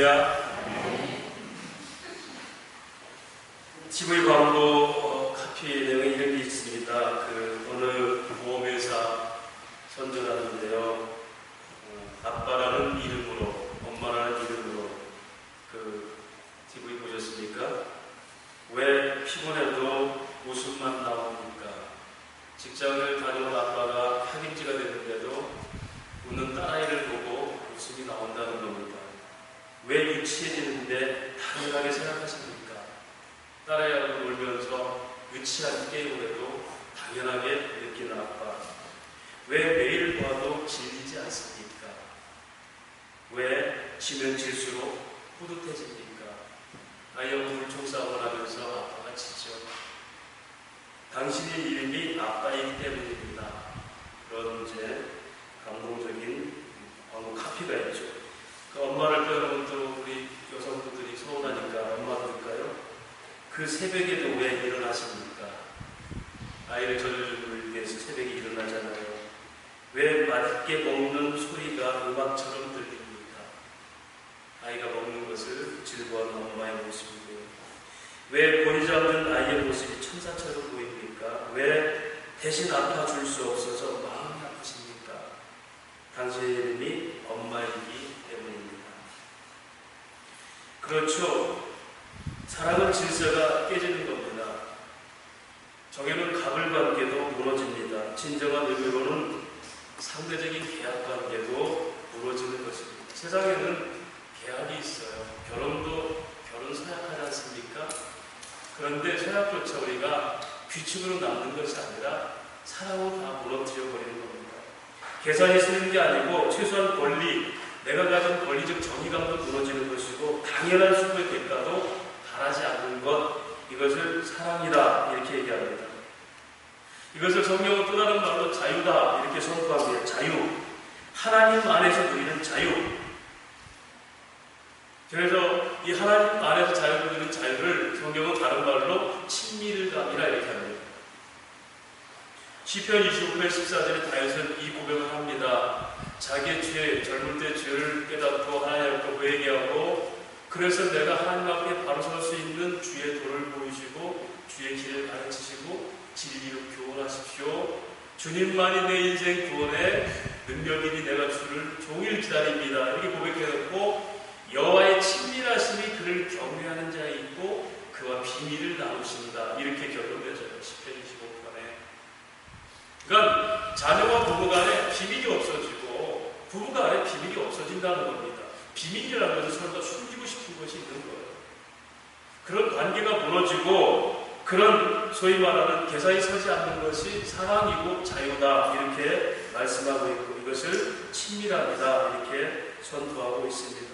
할렐루야. TV 광고 카피 내용에 이런 게 있습니다. 어느 보험회사 선전하는데요. 아빠라는 이름으로, 엄마라는 이름으로 TV 보셨습니까? 왜 피곤해도 웃음만 나옵니까? 직장을 다녀온 아빠가 파김치가 됐는데도 웃는 딸아이를 보고 웃음이 나온다는 겁니다. 왜 유치해지는데 당연하게 생각하십니까? 딸아이하고 놀면서 유치한 게임을 해도 당연하게 느끼는 아빠. 왜 매일 봐도 질리지 않습니까? 왜 지면 질수록 뿌듯해집니까? 아이하고 물총싸움을 하면서 아빠가 지죠. 당신의 이름이 아빠이기 때문입니다. 그런 감동적인 광고 카피가 있죠. 엄마를 빼놓으면 또 우리 여성분들이 서운하니까 엄마들일까요? 그 새벽에도 왜 일어나십니까? 아이를 전해주기 위해서 새벽에 일어나잖아요. 왜 맛있게 먹는 소리가 음악처럼 들립니까? 아이가 먹는 것을 즐거워하는 엄마의 모습이고요. 왜 보이지 않는 아이의 모습이 천사처럼 보입니까? 왜 대신 아파줄 수 없어서 마음이 아프십니까? 당신의 이름이 엄마이기 때문입니다. 그렇죠. 사랑은 질서가 깨지는 겁니다. 정해놓은 가불관계도 무너집니다. 진정한 의미로는 상대적인 계약관계도 무너지는 것입니다. 세상에는 계약이 있어요. 결혼도 결혼 서약하지 않습니까? 그런데 서약조차 우리가 규칙으로 남는 것이 아니라 사랑으로 다 무너뜨려 버리는 겁니다. 계산이 쓰는 게 아니고 최소한 권리, 내가 가진 권리적 정의감도 무너지는 것이고 당연한 수고의 대가도 바라지 않는 것, 이것을 사랑이다 이렇게 얘기합니다. 이것을 성경은 또 다른 말로 자유다 이렇게 선포합니다. 자유, 하나님 안에서 누리는 자유. 그래서 이 하나님 안에서 자유를 누리는 자유를 성경은 다른 말로 친밀감이라 이렇게 합니다. 시편 25편 14절에 다윗은 이 고백을 합니다. 자기의 죄, 젊을 때 죄를 깨닫고 하나님 앞에 회개하고, 그래서 내가 하나님 앞에 바로 설 수 있는 주의 도를 보이시고 주의 길을 가르치시고 진리로 교훈하십시오. 주님만이 내 인생 구원의 능력이니 내가 주를 종일 기다립니다. 이렇게 고백해놓고 여호와의 친밀하심이 그를 경외하는 자에 있고 그와 비밀을 나누신다. 이렇게 결론되어져요. 시편 25편에. 그러니까 자녀와 부부 간에 비밀이 없어지고 부부 간에 비밀이 없어진다는 겁니다. 비밀이라는 것은 서로가 숨기고 싶은 것이 있는 거예요. 그런 관계가 무너지고 그런 소위 말하는 계산이 서지 않는 것이 사랑이고 자유다 이렇게 말씀하고 있고, 이것을 친밀합니다 이렇게 선포하고 있습니다.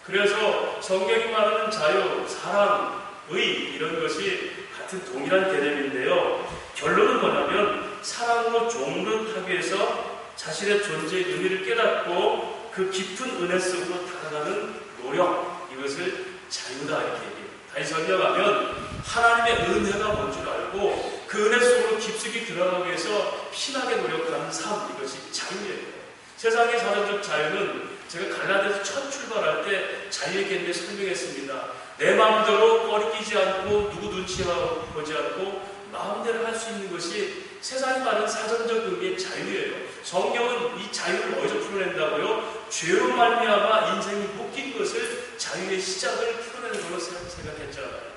그래서 성경이 말하는 자유, 사랑, 의 이런 것이 같은 동일한 개념인데요. 결론은 뭐냐면 사랑으로 종로타기 위해서 자신의 존재의 의미를 깨닫고 그 깊은 은혜 속으로 다가가는 노력, 이것을 자유다 이렇게 얘기해요. 다시 설명하면 하나님의 은혜가 뭔 줄 알고 그 은혜 속으로 깊숙이 들어가기 위해서 피나게 노력하는 삶, 이것이 자유예요. 세상의 사전적 자유는 제가 갈라디아서 첫 출발할 때 자유의 개념을 설명했습니다. 내 마음대로 꺼리 끼지 않고 누구 눈치 보지 않고 마음대로 할 수 있는 것이 세상이 말하는 사전적 의미의 자유예요. 성경은 이 자유를 어디서 풀어낸다고요? 죄로 말미암아 인생이 묶인 것을 자유의 시작을 풀어내는 걸로 생각했잖아요.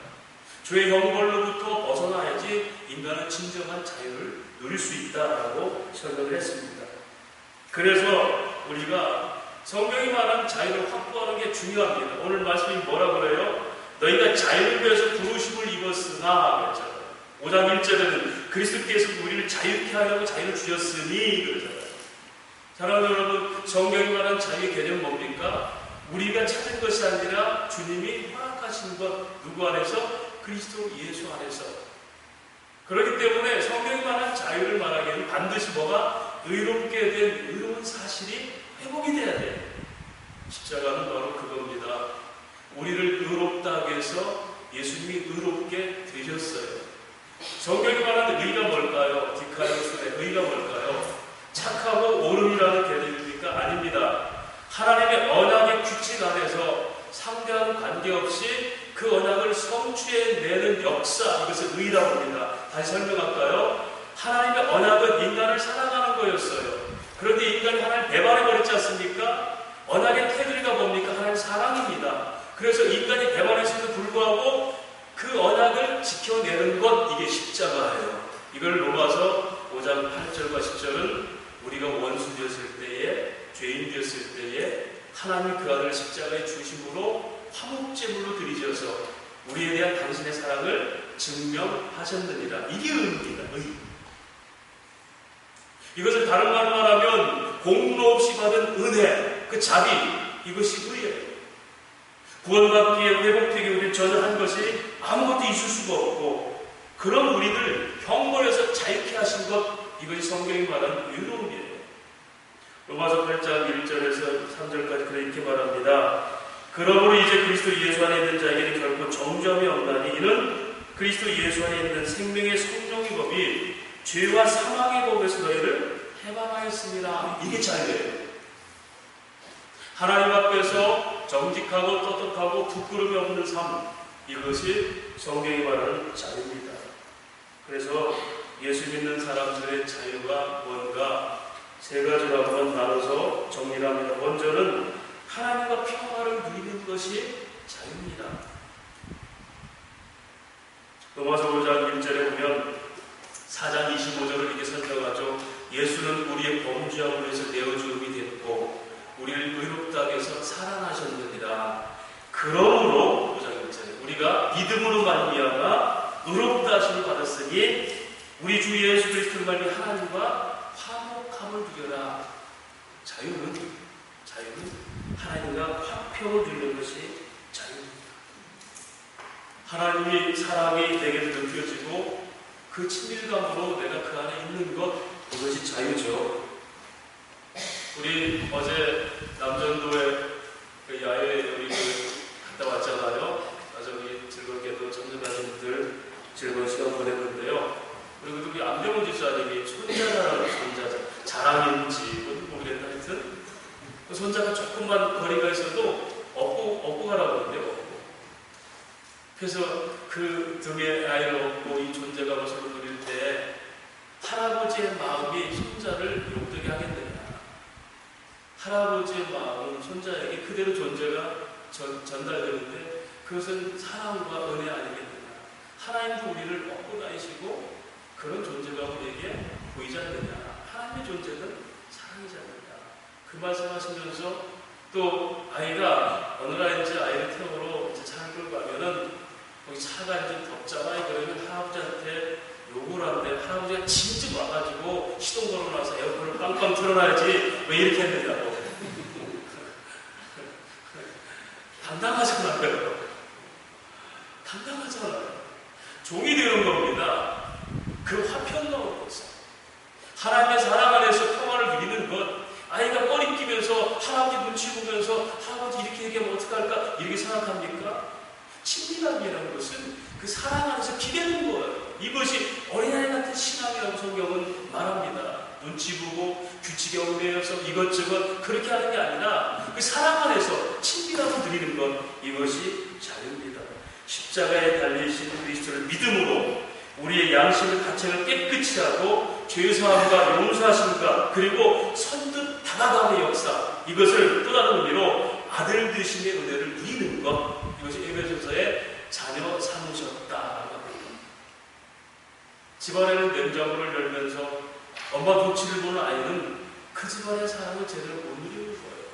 죄의 형벌로부터 벗어나야지 인간은 진정한 자유를 누릴 수 있다라고 설명을 했습니다. 그래서 우리가 성경이 말하는 자유를 확보하는 게 중요합니다. 오늘 말씀이 뭐라 그래요? 너희가 자유를 위해서 부르심을 입었으나 그랬잖아요. 5장 1절에는 그리스도께서 우리를 자유케 하려고 자유를 주셨으니 그러잖아요. 사랑하는 여러분, 성경이 말하는 자유의 개념은 뭡니까? 우리가 찾은 것이 아니라 주님이 허락하신 것, 누구 안에서? 그리스도 예수 안에서. 그렇기 때문에 성경이 말하는 자유를 말하기에는 반드시 뭐가? 의롭게 된 의로운 사실이 회복이 돼야 돼요. 십자가는 바로 그겁니다. 우리를 의롭다 하기 위해서 예수님이 의롭게 되셨어요. 성경이 말하는 의가 뭘까요? 디카이오스의 의가 뭘까요? 착하고 옳음이라는 개념입니까? 아닙니다. 하나님의 언약의 규칙 안에서 상대 관계없이 그 언약을 성취해내는 역사, 이것을 의라고 합니다. 다시 설명할까요? 하나님의 언약은 인간을 사랑하는 거였어요. 그런데 인간이 하나님을 배반해버렸지 않습니까? 언약의 테두리가 뭡니까? 하나님의 사랑입니다. 그래서 인간이 배반했음에도 불구하고 그 언약을 지켜내는 것, 이게 십자가예요. 이걸 로마서 5장 8절과 10절은 우리가 원수 되었을 때에, 죄인 되었을 때에 하나님이 그 아들을 십자가에 주심으로 화목제물로 드리셔서 우리에 대한 당신의 사랑을 증명하셨느니라. 이게 의입니다. 의. 이것을 다른 말로 말하면 공로 없이 받은 은혜, 그 자비, 이것이 의예요. 구원받기에 회복되기 위해 저는 한 것이 아무것도 있을 수가 없고, 그런 우리를 형벌에서 자유케 하신 것, 이것이 성경이 말하는 의로움이에요. 로마서 8장 1절에서 3절까지 그렇게 말합니다. 그러므로 이제 그리스도 예수 안에 있는 자에게는 결코 정죄함이 없나니 이는 그리스도 예수 안에 있는 생명의 성령의 법이 죄와 사망의 법에서 너희를 해방하였습니다. 이게 자유예요. 하나님 앞에서 정직하고 떳떳하고 부끄러움이 없는 삶, 이것이 성경이 말하는 자유입니다. 그래서 예수 믿는 사람들의 자유가 뭔가 세 가지로 한번 나눠서 정리를 합니다. 먼저는 하나님과 평화를 누리는 것이 자유입니다. 로마서 5장 1절에 보면 4장 25절을 이렇게 설명하죠. 예수는 우리의 범죄함으로 해서 내어주음이 됐고 우리를 의롭다 하게 해서 살아나셨느니라. 그러므로 5장 1절에 우리가 믿음으로 말미암아 의롭다 하심을 받았으니 우리 주 예수 그리스도를 말미 하나님과 화목함을 누려라. 자유는 하나님과 화평을 누리는 것이 자유입니다. 하나님이 사랑이 내게 느껴지고 그 친밀감으로 내가 그 안에 있는 것, 그것이 자유죠. 우리 어제 남전도에 그 야외 우리 갔다 왔잖아요. 아주 우리 즐겁게도 전도자님들 즐거운 시간 보냈는데요. 그리고 우리 안병훈 집사님이 손자라는 손자자 자랑인지 모르겠다 하여튼 그 손자가 조금만 거리가 있어도 업고 가라고 하는데요. 그래서 그 등에 아이를 업고 이 존재가 모습을 누릴 때 할아버지의 마음이 손자를 용되게 하겠느냐. 할아버지의 마음은 손자에게 그대로 존재가 전달되는데 그것은 사랑과 은혜 아니겠느냐. 하나님도 우리를 업고 다니시고 그런 존재가 우리에게 보이지 않느냐. 하나님의 존재는 사랑이지 않느냐. 그 말씀하시면서 또 아이가 어느 날 이제 아이를 태우러 이제 차를 끌고 가면은 거기 차가 이제 덥잖아요. 그러면 할아버지한테 욕을 하는데 할아버지가 진즉 와가지고 시동 걸어놔서 에어컨을 빵빵 틀어놔야지 왜 이렇게 했느냐고. 당당하잖아요. 당당하잖아요. 종이 되는 겁니다. 그 화평감을 보세요. 하나님의 사랑 안에서 평화를 누리는 것. 아이가 꺼리끼면서 할아버지 눈치 보면서 할아버지 이렇게 얘기하면 어떡할까? 이렇게 생각합니까? 친밀함이라는 것은 그 사랑 안에서 기대는 거예요. 이것이 어린아이 같은 신앙이라고 성경은 말합니다. 눈치 보고 규칙에 얽매여서 이것저것 그렇게 하는 게 아니라 그 사랑 안에서 친밀함을 누리는 것, 이것이 자유입니다. 십자가에 달리신 그리스도를 믿음으로 우리의 양심의 가책을 깨끗이 하고 죄사함과 용서하심과 그리고 선뜻 다가감의 역사, 이것을 또 다른 의미로 아들 되심의 은혜를 누리는 것, 이것이 에베소서의 자녀 삼으셨다라고 합니다. 집안에는 냉장고를 열면서 엄마 눈치를 보는 아이는 그 집안의 사랑을 제대로 못 누리는 거예요.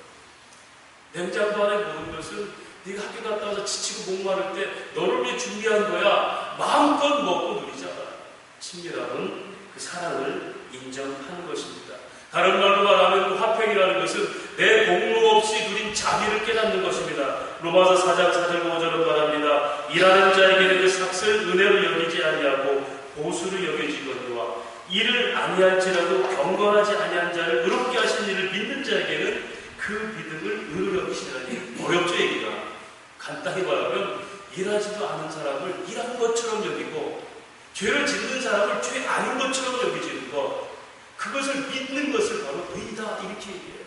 냉장고 안에 보는 것은 네가 학교 갔다 와서 지치고 목마를 때 너를 위해 준비한 거야. 마음껏 먹고 누리잖아. 친밀함은 그 사랑을 인정하는 것입니다. 다른 말로 말하면 그 화평이라는 것은 내 공로 없이 누린 자비를 깨닫는 것입니다. 로마서 4장 4절 5절은 말합니다. 일하는 자에게는 그 삭을 은혜로 여기지 아니하고 보수로 여겨지거니와 이를 아니할지라도 경건하지 아니한 자를 의롭게 하신 이를 믿는 자에게는 그 믿음을 의로 여기시라니. 어렵죠, 얘기가. 간단히 말하면 일하지도 않은 사람을 일한 것처럼 여기고 죄를 짓는 사람을 죄 아닌 것처럼 여기지는 것, 그것을 믿는 것을 바로 의다, 이렇게 얘기해요.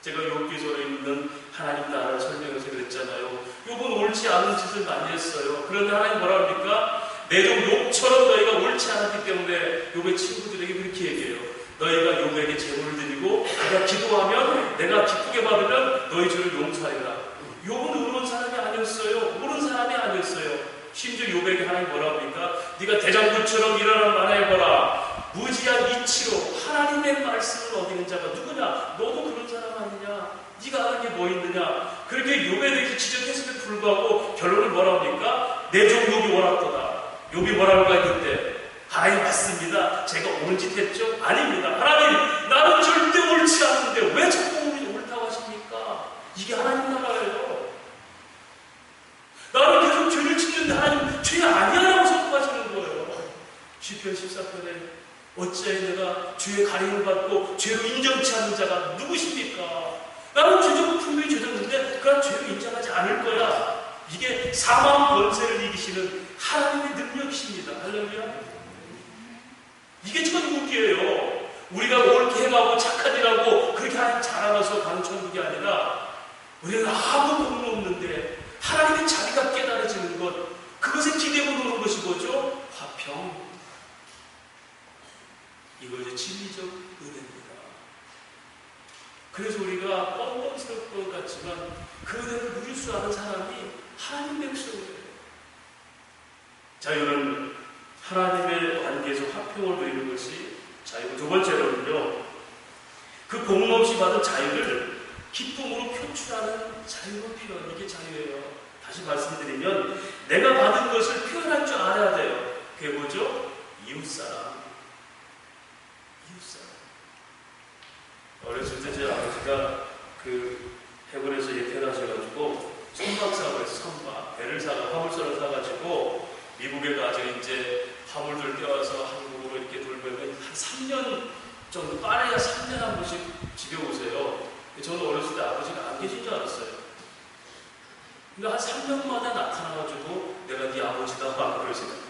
제가 욥기서에 있는 하나님 나라를 설명해서 그랬잖아요. 욥은 옳지 않은 짓을 많이 했어요. 그런데 하나님 뭐라 합니까? 내 종 욥처럼 너희가 옳지 않았기 때문에 욥의 친구들에게 그렇게 얘기해요. 너희가 욥에게 제물을 드리고 내가 기도하면 내가 기쁘게 받으면 너희 죄를 용서하리라. 욥은 의로운 사람이 아니었어요. 옳은 사람이 아니었어요. 심지어 욥에게 하나님 뭐라 합니까? 네가 대장부처럼 일어나 말해보라. 무지한 이치로 하나님의 말씀을 어기는 자가 누구냐? 너도 그런 사람 아니냐? 네가 아는 게 뭐 있느냐? 그렇게 욥에 대해서 지적했음에 불구하고 결론은 뭐라 합니까? 내 종 욥이 옳았도다. 욥이 뭐라고 할까 그때? 하나님 맞습니다. 제가 옳은 짓 했죠? 아닙니다. 하나님 나는 절대 옳지 않은데 왜 자꾸 옳다고 하십니까? 이게 하나님 나라예요. 나는 계속 죄를 짓는데 하나님 죄 아니야라고 선포하시는 거예요. 시편 14편에 어찌하여 내가 죄의 가림을 받고 죄로 인정치 않는 자가 누구십니까? 나는 죄적 분명히 죄졌는데 그런 죄를 인정하지 않을 거야. 이게 사망 권세를 이기시는 하나님의 능력이십니다. 할렐루야. 이게 천국이에요. 우리가 옳게 행하고 착한 일하고 그렇게 하나님 잘 알아서 가는 천국이 아니라 우리는 아무 공로 없는데 하나님의 자비가 깨달아지는 것, 그것에 기대고 노는 것이 뭐죠? 화평. 이것이 진리적 은혜입니다. 그래서 우리가 뻔뻔스러울 것 같지만 그 은혜를 누릴 수 아는 사람이 하나님 백성이에요. 자유는 하나님의 관계에서 화평을 누리는 것이 자유고, 두 번째로는요, 그 공로 없이 받은 자유를 기쁨으로 표출하는 자유로 표현, 이게 자유예요. 다시 말씀드리면 내가 받은 것을 표현할 줄 알아야 돼요. 그게 뭐죠? 이웃사랑. 이웃사랑. 어렸을 때 제 아버지가 해군에서 퇴근하셔가지고 선박 사고 해서 선박 배를 사가 화물선을 사가지고 미국에 가서 이제 화물들 떼와서 한국으로 이렇게 돌면 한 3년 정도, 빠르야 3년 한 번씩 집에 오세요. 저는 어렸을 때 아버지가 안 계신 줄 알았어요. 근데 한 3년 만에 나타나가지고 내가 네 아버지다 그러시더라고요.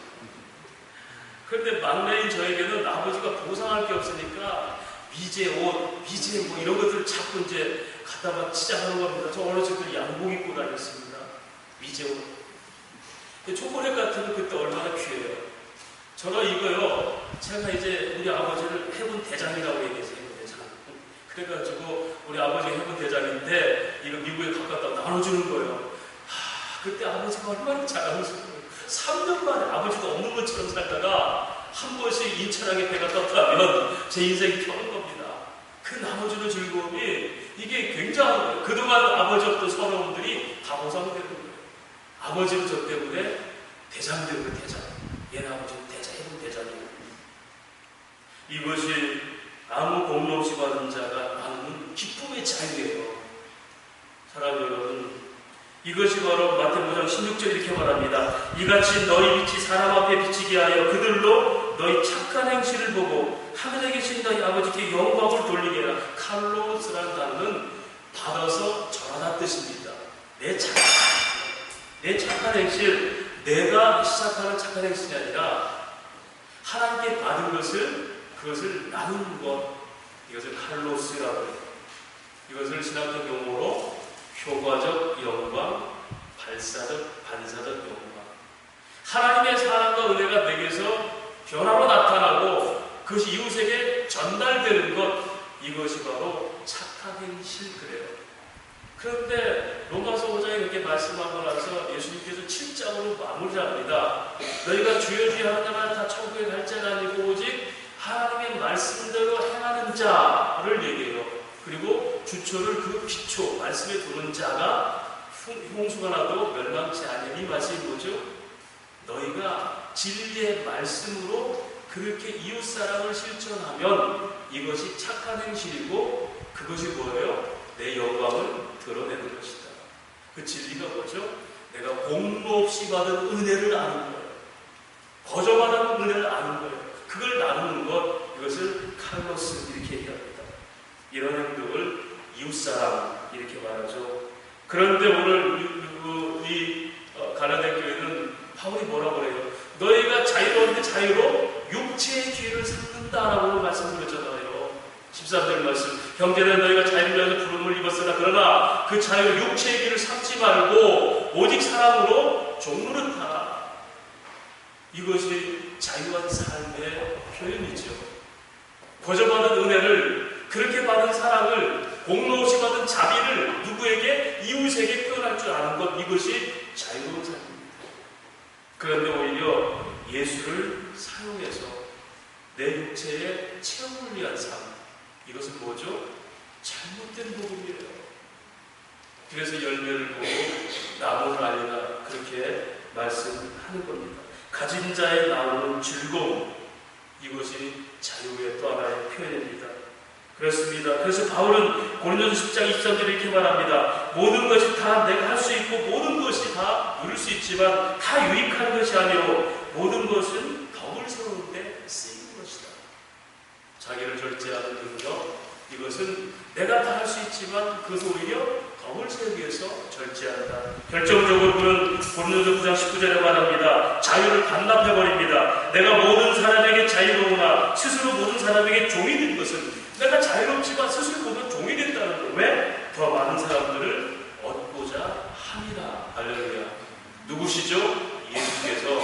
그런데 막내인 저에게는 아버지가 보상할 게 없으니까 미제 옷, 미제 뭐 이런 것들을 자꾸 이제 갖다가 치장하는 겁니다. 저 어렸을 때 양복 입고 다녔습니다. 미제 옷. 초콜릿 같은 거 그때 얼마나 귀해요. 저는 이거요, 제가 이제 우리 아버지를 해군 대장이라고 얘기했어요. 해군 대장. 그래가지고 우리 아버지가 해군 대장인데 이거 미국에 갖다 나눠주는 거예요. 그때 아버지가 얼마나 자랑스러워요. 3년 만에 아버지도 없는 것처럼 살다가 한 번씩 인천항에 배가 떴다면 제 인생이 펴는 겁니다. 그 나눠주는 즐거움이 이게 굉장한 거예요. 그동안 아버지 없던 서러움들이 다 보상되는 거예요. 아버지는 저 때문에 대장 되고 대장. 얘는 아버지는 대장, 해군 대장이고. 이것이 아무 공로 없이 받은 자가 나누는 기쁨의 자유예요. 사랑하는 여러분, 이것이 바로 마태복음 5장 16절 이렇게 말합니다. 이같이 너희 빛이 사람 앞에 비치게 하여 그들로 너희 착한 행실을 보고 하늘에 계신 너희 아버지께 영광을 돌리게 하라. 칼로스라는 단어는 받아서 전하다 뜻입니다. 내 착한 행실, 내가 시작하는 착한 행실이 아니라 하나님께 받은 것을, 그것을 나누는 것, 이것을 칼로스라고 해요. 이것을 신학적 용어로 효과적 영광, 발사적, 반사적 영광. 하나님의 사랑과 은혜가 내게서 변화로 나타나고 그것이 이웃에게 전달되는 것, 이것이 바로 착한 행실, 그래요. 그런데 로마서 5장에 그렇게 말씀하고 나서 예수님께서 7장으로 마무리합니다. 너희가 주여 주여 하는 자마다 다 천국에 갈 자가 아니고 오직 하나님의 말씀대로 행하는 자를 얘기해요. 그리고 주초를 그 기초, 말씀에 두는 자가 홍수가 나도 멸망치 아니니. 이 말씀이 뭐죠? 너희가 진리의 말씀으로 그렇게 이웃사랑을 실천하면 이것이 착한 행실이고, 그것이 뭐예요? 내 영광을 드러내는 것이다. 그 진리가 뭐죠? 내가 공로 없이 받은 은혜를 아는 거예요. 거저받은 은혜를 아는 거예요. 그걸 나누는 것, 이것을 칼로스 이렇게 얘기합니다. 이런 행동을 이웃사랑 이렇게 말하죠. 그런데 오늘 이 가나대 교회는 바울이 뭐라고 그래요? 너희가 자유로운데 자유로 육체의 죄를 삼는다라고 말씀드렸잖아요. 13절 말씀, 형제는 너희가 자유를 위하여 부름을 입었으나 그러나 그 자유를 육체의 길을 삼지 말고 오직 사랑으로 종노릇하라. 이것이 자유한 삶의 표현이죠. 거저받은 은혜를, 그렇게 받은 사랑을, 공로없이 받은 자비를 누구에게? 이웃에게 표현할 줄 아는 것, 이것이 자유로운 삶입니다. 그런데 오히려 예수를 사용해서 내 육체의 체험을 위한 삶, 이것은 뭐죠? 잘못된 복음이에요. 그래서 열매를 보고 나무를 알리라, 그렇게 말씀하는 겁니다. 가진 자의 나오는 즐거움, 이것이 자유의 또 하나의 표현입니다. 그렇습니다. 그래서 바울은 고린도서 10장 23절에 이렇게 말합니다. 모든 것이 다 내가 할 수 있고 모든 것이 다 누릴 수 있지만 다 유익한 것이 아니요 모든 것은 덕을 세우는 데 쓰이는 것이다. 자기를 절제하는 능력, 이것은 내가 다 할 수 있지만 그것은 오히려 덕을 세우기 위해서 절제한다. 결정적으로 그는 고린도서 9장 19절에 말합니다. 자유를 반납해버립니다. 내가 모든 사람에게 자유로우나 스스로 모든 사람에게 종이 된 것은, 내가 자유롭지만 스스로 모든 종이 됐다는 것. 왜? 더 많은 사람들을 얻고자 함이라. 할렐루야. 누구시죠? 예수께서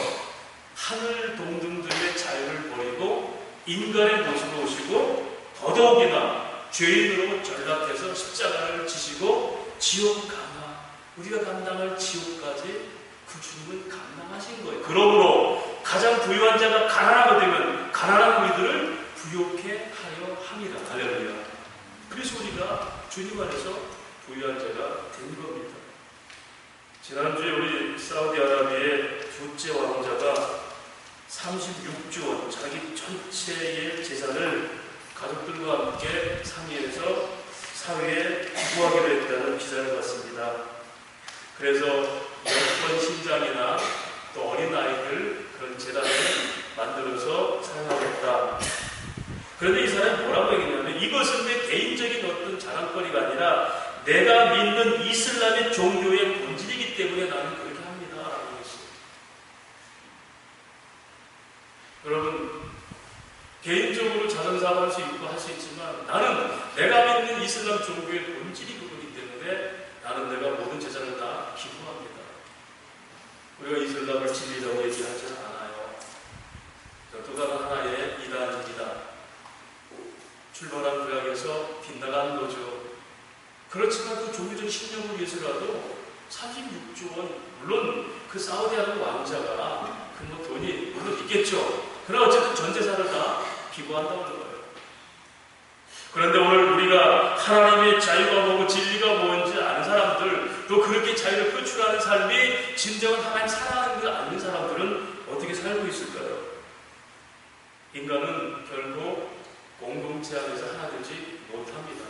하늘 동등들의 자유를 버리고 인간의 모습으로 오시고 더더욱이나 죄인으로 전락해서 십자가를 지시고 지옥 가나, 우리가 감당할 지옥까지 그 주님은 감당하신 거예요. 그러므로 가장 부유한 자가 가난하게 되면 가난한 우리들을 부욕해 하여 함이라. 할렐루야. 그래서 우리가 주님 안에서 부유한 자가 된 겁니다. 지난주에 우리 사우디아라비아의 둘째 왕자가 36조 원, 자기 전체의 재산을 가족들과 함께 상의해서 사회에 기부하기로 했다는 기사를 봤습니다. 그래서 여권 신장이나 또 어린 아이들 그런 재단을 만들어서 사용하겠다. 그런데 이 사람이 뭐라고 얘기했냐면, 이것은 내 개인적인 어떤 자랑거리가 아니라 내가 믿는 이슬람의 종교의 본질이기 때문에 나는 그렇게 합니다. 라고 했어요. 여러분, 개인적으로 자선사업을 할 수 있고 할 수 있지만 나는 내가 믿는 이슬람 종교의 본질이 그거기 때문에 나는 내가 모든 재산을 다 기부합니다. 우리가 이슬람을 진리라고 얘기하지 않아요. 또 다른 하나의 이단입니다. 출발한 구약에서 빗나가는 거죠. 그렇지만 그 종교적 신념을 위해서라도 36조 원, 물론 그 사우디아라비아 왕자가 그 뭐 돈이 물론 있겠죠. 그러나 어쨌든 전 재산을 다 기부한다고 하는 거예요. 그런데 오늘 우리가 하나님의 자유가 뭐고 진리가 뭔지 아는 사람들, 또 그렇게 자유를 표출하는 삶이 진정한 하나님 사랑하는 걸 아는 사람들은 어떻게 살고 있을까요? 인간은 결국 공동체 안에서 하나 되지 못합니다.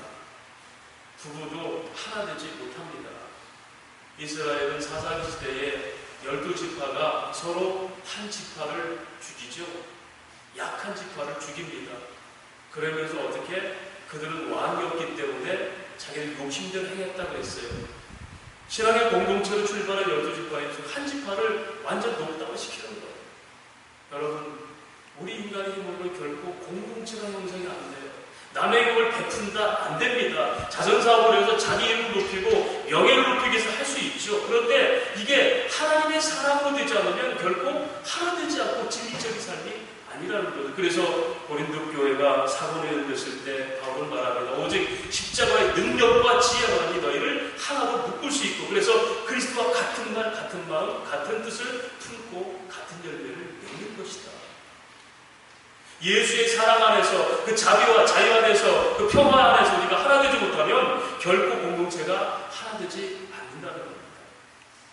부부도 하나 되지 못합니다. 이스라엘은 사사기 시대에 12지파가 서로 한 지파를 죽이죠. 약한 지파를 죽입니다. 그러면서 어떻게? 그들은 왕이었기 때문에 자기를 욕심대로 행했다고 했어요. 신앙의 공동체로 출발한 12지파에서 한 지파를 완전 녹다운 시키는 거예요. 여러분, 우리 인간의 힘으로는 결코 공동체가 형성이 안 돼요. 남의 힘을 베푼다? 안 됩니다. 자선사업을 해서 자기 힘을 높이고 명예를 높이기 위해서 할 수 있죠. 그런데 이게 하나님의 사랑으로 되지 않으면 결코 하나 되지 않고 진리적인 삶이 아니라는 거죠. 그래서 고린도 교회가 사고를 일으켰을 때 바울은 말합니다. 오직 십자가의 능력과 지혜만이 너희를 하나로 묶을 수 있고, 그래서 그리스도와 같은 말, 같은 마음, 같은 뜻을 품고 같은 열매를 맺는 것이다. 예수의 사랑 안에서, 그 자비와 자유 안에서, 그 평화 안에서 우리가 하나 되지 못하면 결코 공동체가 하나 되지 않는다는 겁니다.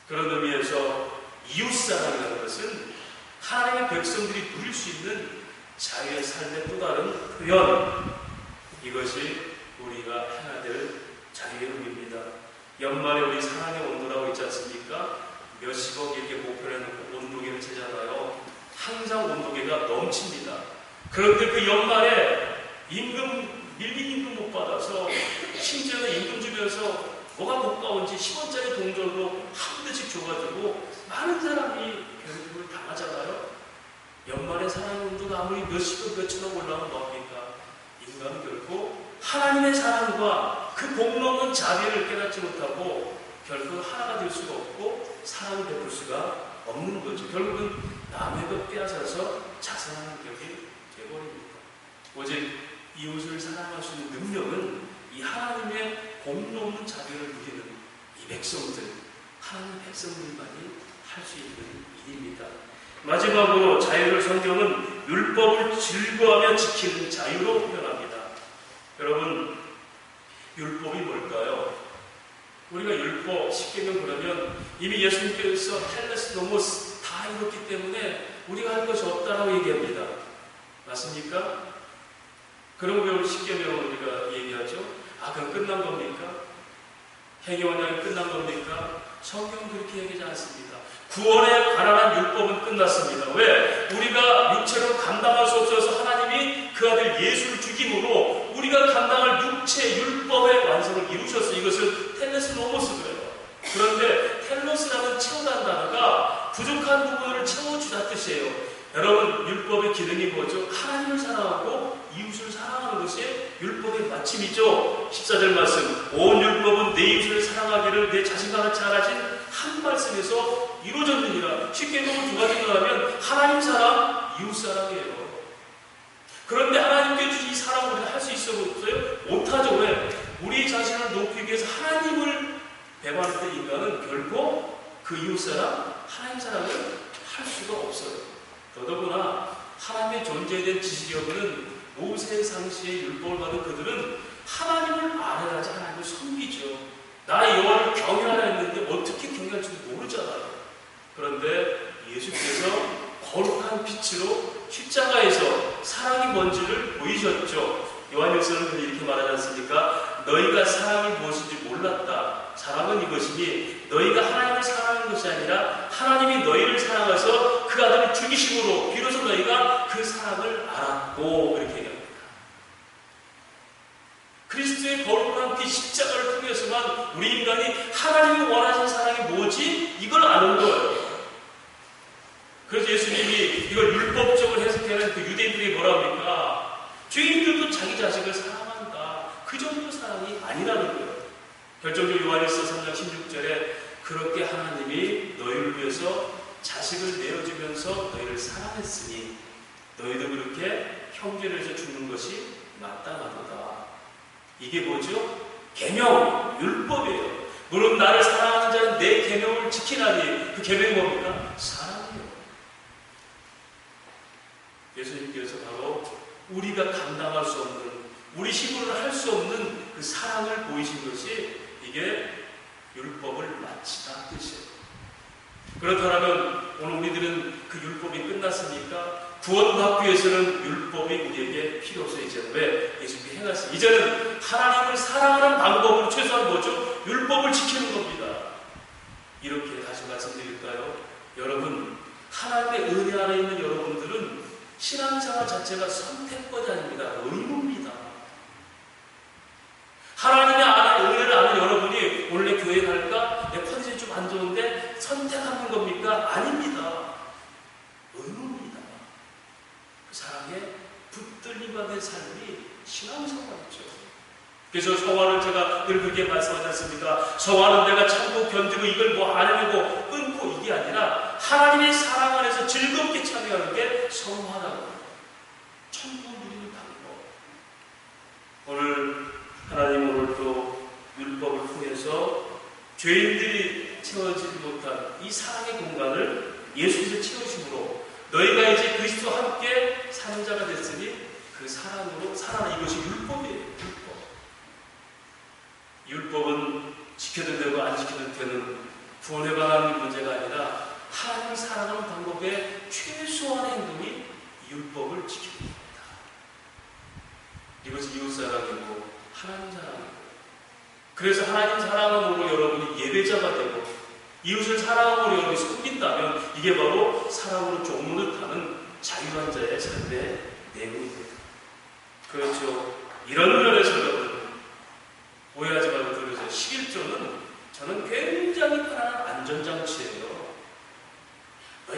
그런 의미에서 이웃사랑이라는 것은 하나님의 백성들이 누릴 수 있는 자유의 삶의 또 다른 표현, 이것이 우리가 해야 될 자유의 의미입니다. 연말에 우리 사랑의 온도라고 있지 않습니까? 몇십억 이렇게 목표를 해놓고 온도계를 재잖아요. 항상 온도계가 넘칩니다. 그런데 그 연말에 밀린 임금 못 받아서, 심지어는 임금 주변에서 뭐가 고가운지 10원짜리 동전으로 한 대씩 줘가지고 많은 사람이 괴롭힘을 당하잖아요. 연말에 사랑의 온도가 아무리 몇십억 몇천억 올라오면 뭐합니까? 인간은 결코 하나님의 사랑과 그 복넘는 자비를 깨닫지 못하고 결국 하나가 될 수가 없고 사랑을 베풀 수가 없는 거죠. 결국은 남의 것 빼앗아서 자선하는 격이 되어버립니다. 오직 이웃을 사랑할 수 있는 능력은 이 하나님의 복넘는 자비를 누리는 이 백성들, 하나님 백성들만이 할 수 있는 일입니다. 마지막으로 자유를 성경은 율법을 즐거워하며 지키는 자유로 표현합니다. 여러분, 율법이 뭘까요? 우리가 율법, 십계명 그러면 이미 예수님께서 텔레스 노모스 다 이뤘기 때문에 우리가 할 것이 없다라고 얘기합니다. 맞습니까? 그럼 왜 우리 십계명을 우리가 얘기하죠? 아, 그럼 끝난 겁니까? 행위원장이 끝난 겁니까? 성경은 그렇게 얘기하지 않습니다. 구원에 관한 율법은 끝났습니다. 왜? 우리가 육체로 감당할 수 없어서 하나님이 그 아들 예수를 죽임으로 우리가 감당할 육체 율법의 완성을 이루셨어요. 이것을 텔레스 노모스 그래요. 그런데 텔로스라는 채워다는 단어가 부족한 부분을 채워주다 뜻이에요. 여러분, 율법의 기능이 뭐죠? 하나님을 사랑하고 이웃을 사랑하는 것이 율법의 마침이죠. 14절 말씀, 온 율법은 내 이웃을 사랑하기를 내 자신과 같이 하라진 한 말씀에서 이루어졌느니라. 쉽게 보면 두 가지를 하면 하나님 사랑, 이웃 사랑이에요. 그런데 하나님께 주신 이 사랑을 우리가 할 수 있어요? 못하죠. 왜? 우리 자신을 높이기 위해서 하나님을 배반할 때 인간은 결코 그 이웃 사랑, 하나님 사랑을 할 수가 없어요. 더더구나 하나님의 존재에 대한 지식이 없는 모세 상시의 율법을 받은 그들은 하나님을 아뢰라지 하나님을 섬기죠. 나의 여호와를 경외하라 했는데 어떻게 경외할 줄 모르잖아요. 그런데 예수께서 거룩한 빛으로 십자가에서 사랑이 뭔지를 보이셨죠. 요한일서는 이렇게 말하지 않습니까? 너희가 사랑이 무엇인지 몰랐다. 사랑은 이것이니 너희가 하나님을 사랑하는 것이 아니라 하나님이 너희를 사랑하셔서 그 아들을 죽이심으로 비로소 너희가 그 사랑을 알았고, 이렇게 얘기합니다. 그리스도의 거룩한 빛 십자가를 통해서만 우리 인간이 하나님이 원하시는 사랑이 뭐지? 이걸 아는 거예요. 그래서 예수님이 이걸 율법적으로 해석하는 그 유대인들이 뭐라 합니까? 죄인들도 자기 자식을 사랑한다. 그 정도 사랑이 아니라는 거예요. 결정적으로 요한일서 3장 16절에 그렇게 하나님이 너희를 위해서 자식을 내어주면서 너희를 사랑했으니 너희도 그렇게 형제를 위해서 죽는 것이 마땅하도다. 이게 뭐죠? 계명, 율법이에요. 물론 나를 사랑하는 자는 내 계명을 지키나니, 그 계명이 뭡니까? 사랑이에요. 예수님께서 바로 우리가 감당할 수 없는, 우리 힘으로 할 수 없는 그 사랑을 보이신 것이 이게 율법을 마치다 뜻이에요. 그렇다면 오늘 우리들은 그 율법이 끝났습니까? 구원받기 위해서는 율법이 우리에게 필요 없어요. 이제는 왜? 예수님이 행하셨어요. 이제는 하나님을 사랑하는 방법으로 최소한 뭐죠? 율법을 지키는 겁니다. 이렇게 다시 말씀드릴까요? 여러분, 하나님의 은혜 안에 있는 여러분들은 신앙생활 자체가 선택권이 아닙니다. 의무입니다. 하나님의 은혜를 아는 여러분이 원래 교회 갈까? 내 컨디션이 좀 안 좋은데 선택하는 겁니까? 아닙니다. 의무입니다. 그 사랑에 붙들림받는 삶이 신앙생활이죠. 그래서 성화를 제가 늘 그렇게 말씀하지 않습니까? 성화는 내가 참고 견디고 이걸 뭐 안 해내고 끊고 이게 아니라 하나님의 사랑 안에서 즐겁게 참여하는 게 성화라고. 천국 누리는 방법. 오늘 하나님 오늘 또 율법을 통해서 죄인들이 채워지지 못한 이 사랑의 공간을 예수께서 채우심으로 너희가 이제 그리스도와 함께 사는 자가 됐으니 그 사랑으로 살아라. 이것이 율법이에요. 율법은 지켜도 되고 안 지켜도 되는 구원에 관한 문제가 아니라 하나님을 사랑하는 방법의 최소한의 행동이 율법을 지킵니다. 이것이 이웃사랑이고 하나님 사랑이고, 그래서 하나님 사랑으로 여러분이 예배자가 되고 이웃을 사랑으로 여러분이 섬긴다면 이게 바로 사랑으로 종로릇하는 자유한 자의 삶의 내용입니다. 그렇죠. 이런 면에서 여러분 오해하지 말고 들으세요. 11조는 저는 굉장히 편안한 안전장치예요.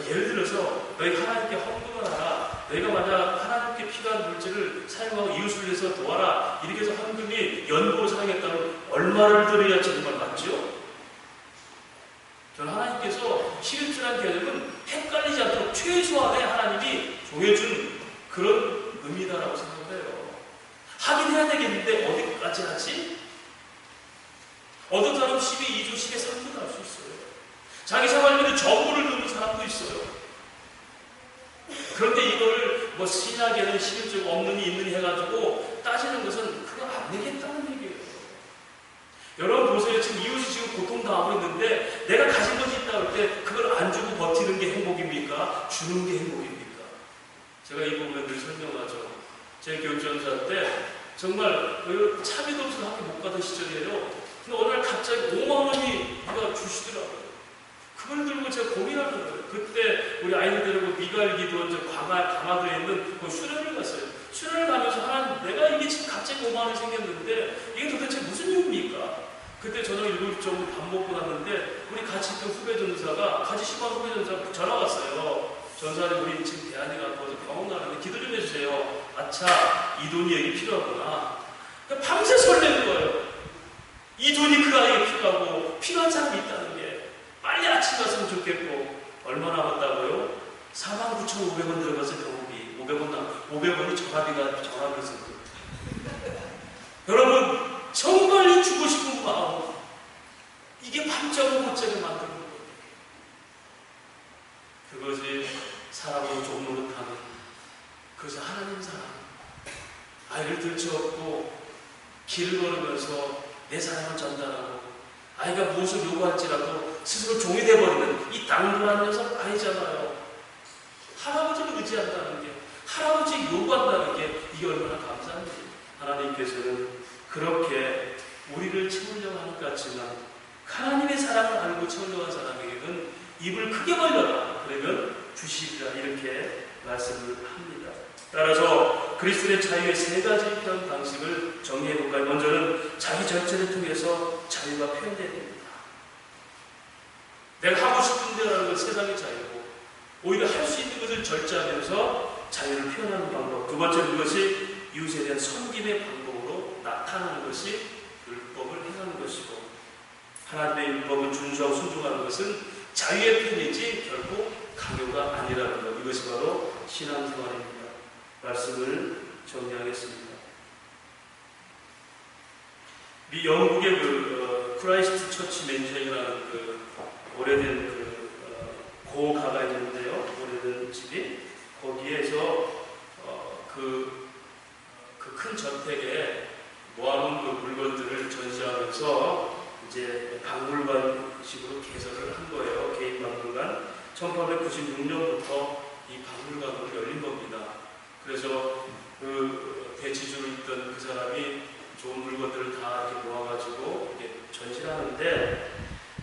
예를 들어서 너희 하나님께 헌금을 하라. 내가 만약 하나님께 필요한 물질을 사용하고 이웃을 위해서 도와라 이렇게 해서 헌금이 연보로 사용했다면 얼마를 드려야 정말 맞죠? 저는 하나님께서 11조라는 개념은 헷갈리지 않도록 최소한의 하나님이 정해준 그런 의미다라고 생각해요. 하긴 해야 되겠는데 어디까지 하지? 어떤 사람은 12, 2조, 10에 3도 할 수 있어요. 자기 생활비로 전부를 넣는 사람도 있어요. 그런데 이걸 뭐 신약에는 11조가 없느니 있느니 해가지고 따지는 것은 그거 안 되겠다는 얘기예요. 여러분 보세요. 지금 이웃이 지금 고통당하고 있는데 내가 가진 것이 있다 할 때 그걸 안 주고 버티는 게 행복입니까? 주는 게 행복입니까? 제가 이 부분에 늘 설명하죠. 제 교육전사 때 정말 차비도 없어서 학교 못 가던 시절이에요. 근데 어느 날 갑자기 5만 원이 누가 주시더라고요. 그걸 들고 제가 고민하는 거예요. 그때 우리 아이들 데리고 미갈기도 강화도에 있는 그 수련을 갔어요. 수련을 가면서 내가 이게 지금 갑자기 5만 원이 생겼는데 이게 도대체 무슨 이유입니까? 그때 저녁 7시 정도 밥 먹고 났는데 우리 같이 있던 후배 전사가 같이 10만 후배 전사가 전화 왔어요. 전사님 우리 지금 대안에 가서 병원 가는데 기도 좀 해주세요. 아차 이 돈이 여기 필요하구나. 밤새 설레는 거예요. 이 돈이 그 아이에게 필요하고 필요한 사람이 있다는 게 빨리 아침 갔으면 좋겠고 얼마 남았다고요? 49,500원 들어가서 병원비 500원이 전화비였어요. 여러분 정말 이 주고 싶은 마음 이게 밤잠을 못 자게 만드는 거예요. 그것이 사람으로 좀 노릇하는 그것이 하나님 사랑. 아이를 들쳐업고 길을 걸으면서 내 사랑을 전달하고 아이가 무엇을 요구할지라도 스스로 종이 되어버리는 이 당돌한 녀석 아니잖아요. 할아버지를 의지한다는 게 할아버지 요구한다는 게 이게 얼마나 감사한지. 하나님께서는 그렇게 우리를 채우려고 하는 것 같지만 하나님의 사랑을 알고 채우려고 하는 사람에게는 입을 크게 벌려라 그러면 주시리라 이렇게 말씀을 합니다. 따라서 그리스도의 자유의 세 가지 표현 방식을 정리해볼까요? 먼저는 자기 절제를 통해서 자유가 표현됩니다. 내가 하고 싶은 대로 하는 건 세상의 자유고 오히려 할 수 있는 것을 절제하면서 자유를 표현하는 방법. 두 번째는 그것이 이웃에 대한 섬김의 방법으로 나타나는 것이 율법을 행하는 것이고 하나님의 율법을 준수하고 순종하는 것은 자유의 편이지 결코 강요가 아니라는 것. 이것이 바로 신앙생활입니다. 말씀을 정리하겠습니다. 영국의 크라이스트 처치 맨션이라는 오래된 고가가 있는데요. 오래된 집이 거기에서 그 큰 저택에 모아놓은 물건들을 전시하면서 이제 박물관식으로 개설을 한 거예요. 개인 박물관. 1896년부터 이 박물관으로 열린 겁니다. 그래서 그 대치주로 있던 그 사람이 좋은 물건들을 다 이렇게 모아가지고 이렇게 전시를 하는데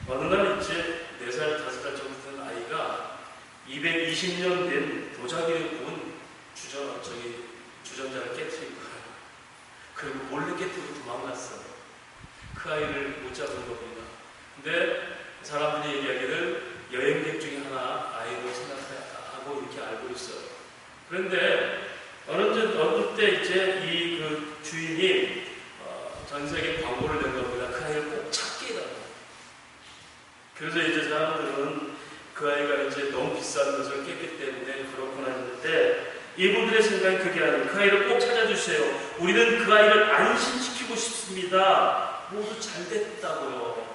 어느 날 이제 4살, 5살 정도 된 아이가 220년 된 도자기를 구운 주전자를 깨뜨린 거예요. 그리고 몰래 깨뜨리고 도망갔어요. 그 아이를 못 잡은 겁니다. 근데 사람들이 얘기하기를 여행객 중에 하나 아이로 생각하고 이렇게 알고 있어요. 그런데 어느 때 이제 이 주인이 전 세계 광고를 낸 겁니다. 그 아이를 꼭 찾게 해달라고. 그래서 이제 사람들은 그 아이가 이제 너무 비싼 것을 깼기 때문에 그렇구나 했는데 이분들의 생각이 그게 아니에요. 그 아이를 꼭 찾아주세요. 우리는 그 아이를 안심시키고 싶습니다. 모두 잘 됐다고요.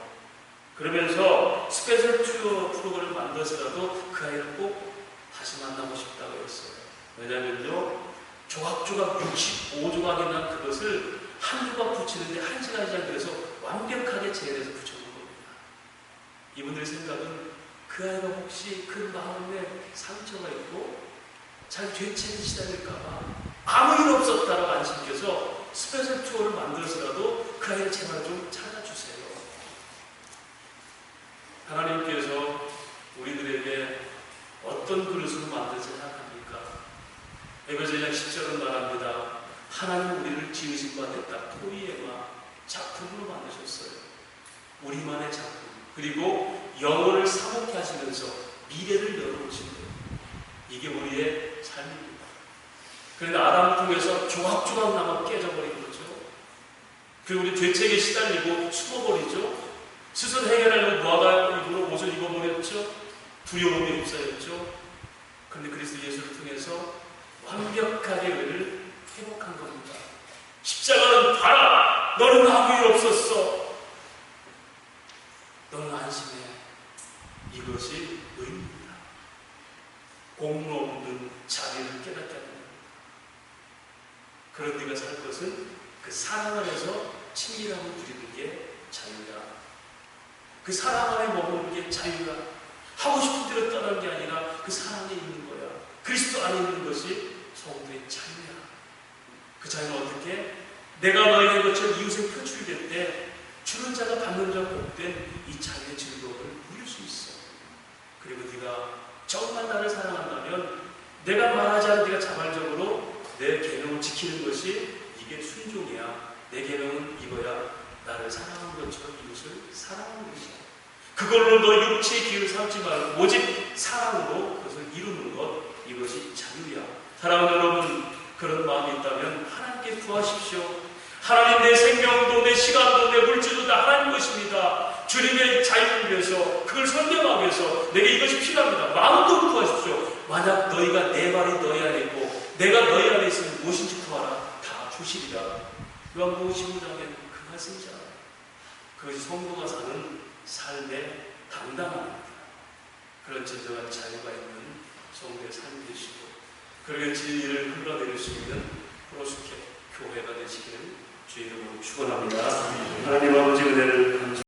그러면서 스페셜 투어 프로그램을 만들어서라도 그 아이를 꼭 다시 만나고 싶다고 했어요. 왜냐면요, 조각조각 65조각이 난 그것을 한 조각 붙이는데 1시간 이상 그래서 완벽하게 재현해서 붙여놓은 겁니다. 이분들의 생각은 그 아이가 혹시 그 마음에 상처가 있고 자기 죄책에 시달릴까봐 아무 일 없었다라고 안심해서 스페셜 투어를 만들어서라도 그 아이를 제발 좀 찾아주세요. 하나님께서 우리들에게 어떤 그릇으로 만들지 생각합니까? 에베소 1장 10절은 말합니다. 하나님 우리를 지으신 바 됐다. 포이에마 작품으로 만드셨어요. 우리만의 작품. 그리고 영혼을 사먹게 하시면서 미래를 열어오신 거예요. 이게 우리의 삶입니다. 그런데 아담을 통해서 조각조각 남아 깨져버린 거죠. 그리고 우리 죄책에 시달리고 숨어버리죠. 스스로 해결하려고 무화과 잎으로 옷을 입어버렸죠. 두려움이 휩싸였죠. 그런데 그리스도 예수를 통해서 완벽하게 의를 회복한 겁니다. 십자가는 봐라! 너는 아무 일 없었어. 너는 안심해. 이것이 의입니다. 공로 없는 자비를 깨닫게 합니다. 그런 네가 살 것은 그 사랑 안에서 친밀함을 누리는 게 자유야. 그 사랑 안에 머무는 게 자유야. 하고 싶은 대로 떠나는 게 아니라 그 사랑에 있는 거야. 그리스도 안에 있는 것이 성도의 자유야. 그 자유는 어떻게? 내가 너에게 것처럼 이웃을 표출될 때 주는 자가 받는 자가 복된 이 자유의 즐거움을 누릴 수 있어. 그리고 네가 정말 나를 사랑한다면 내가 말하지 않은 네가 자발적으로 내 계명을 지키는 것이 이게 순종이야. 내 계명은 이거야. 나를 사랑하는 것처럼 이웃을 사랑하는 것이야. 그걸로 너 육체의 기회를 삼지 말고 오직 사랑으로 그것을 이루는 것, 이것이 자유야. 사랑하는 여러분, 그런 마음이 있다면 하나님께 구하십시오. 하나님, 내 생명도 내 시간도 내 물질도 다 하나님 것입니다. 주님의 자유를 위해서, 그걸 선명하기 위해서 내게 이것이 필요합니다. 마음도 구하십시오. 만약 너희가 내 말이 너희 안에 있고 내가 너희 안에 있으면 무엇인지 구하라. 다 주시리라. 요한복음 15장에 그 말씀이잖아요. 그것이 성도가 사는 삶의 당당함입니다. 그런 진정한 자유가 있는 성도의 삶이 되시고, 그렇게 진리를 흘러내릴 수 있는 프로스케 교회가 되시기를 주의 이름으로 축원합니다. 하나님 아버지 은혜를 감사합니다.